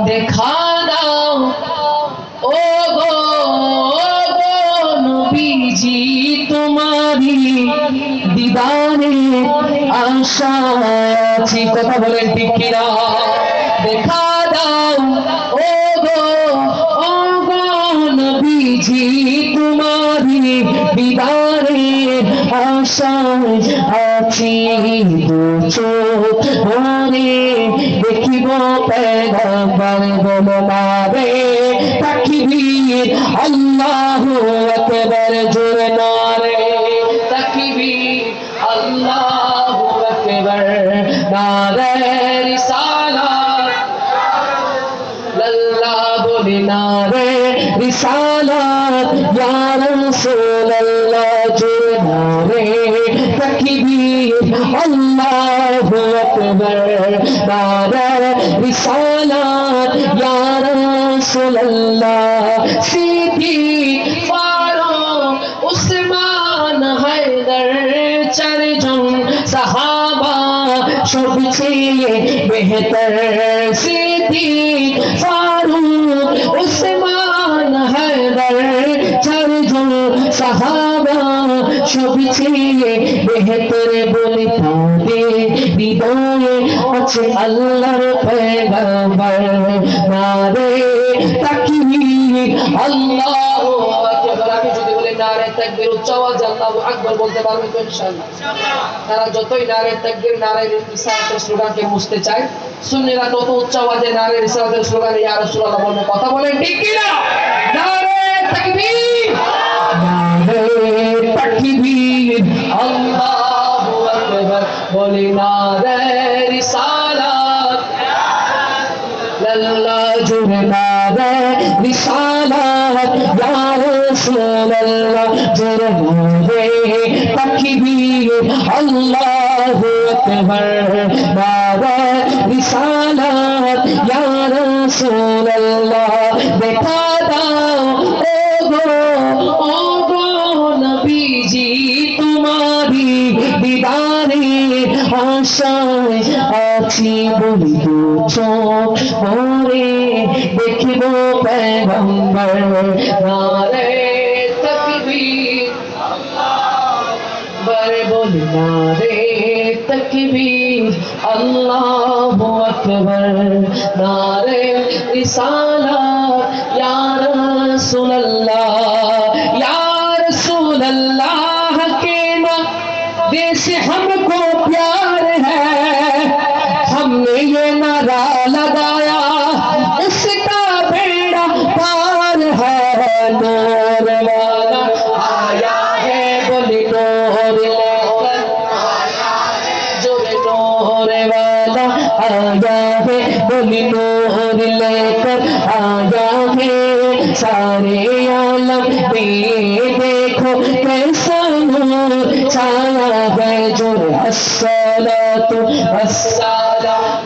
দেখা দাও ও গো নবীজি তোমারি দিদারে আশায় আছি। কথা বলেন ঠিক কিনা? দেখা দাও ও গো নবীজি তোমারি দিদারে আশায় আছি। দু চোখ ভরে দেখিব পয়গম্বর গোলামে তাকবীর আল্লাহু আকবার জোরে নারে তাকবীর আল্লাহু আকবার নারে রিসালাত আল্লাহ বলে নারে রিসালাত ইয়া রাসূলুল্লাহ জোরে নারে তাকবীর আল্লাহু আকবার নারে রিসালাত ইয়া রাসূলুল্লাহ। সিদ্দিক ফারুক উসমান হায়দার চারজন সাহাবা সবচেয়ে বেহতর। সিদ্দিক ফারুক উসমান হায়দার চারজন সাহাবা সবচেয়ে বেহতর বলে তাদের হৃদয়ে আছে আল্লাহর পয়গম্বর নারে তাকবীর আল্লাহু আকবার। আমি যদি বলি নারে তাকবীর উচ্চ আওয়াজে আল্লাহু আকবার বলতে পারবে তো ইনশাআল্লাহ? তারা যতই নারে তাকবীর নারে রিসালাতের স্লোগানকে মুছতে চায়, সুন্নিরা তত উচ্চ আওয়াজে নারে রিসালাতের স্লোগান ইয়া রাসূলুল্লাহ বলবে। কথা বলেন ঠিক কিনা? নারে তাকবীর নারে তাকবীর আল্লাহু আকবার বলি নারে রিসালাত আল্লাহ জোরে নারে রিসালাত ইয়া রাসূলুল্লাহ জোরে নারে তাকবীর আল্লাহু আকবার নারে রিসালাত ইয়া রাসূলুল্লাহ। দেখা দাও ও গো নবীজি তোমারি দিদারে আশায় আছি। বলি দু চোখ ভরে দেখিব পয়গম্বর নারে তাকবীর বারে বলি নারে তাকবীর আল্লাহু আকবার নারে রিসালাত ইয়া রাসূলুল্লাহ। ইয়া रासूलल्लाह के नारे से हमको प्यार है, हमने ये नारा लगाया उसका बेड़ा पार है। नूर वाला आया है बोले नूर लेकर आया है, जो नूर वाला आया है बोले नूर लेकर आया है। सारे आलम में देखो कैसा नूर छाया है। जो अस्सलातु वस्सलाम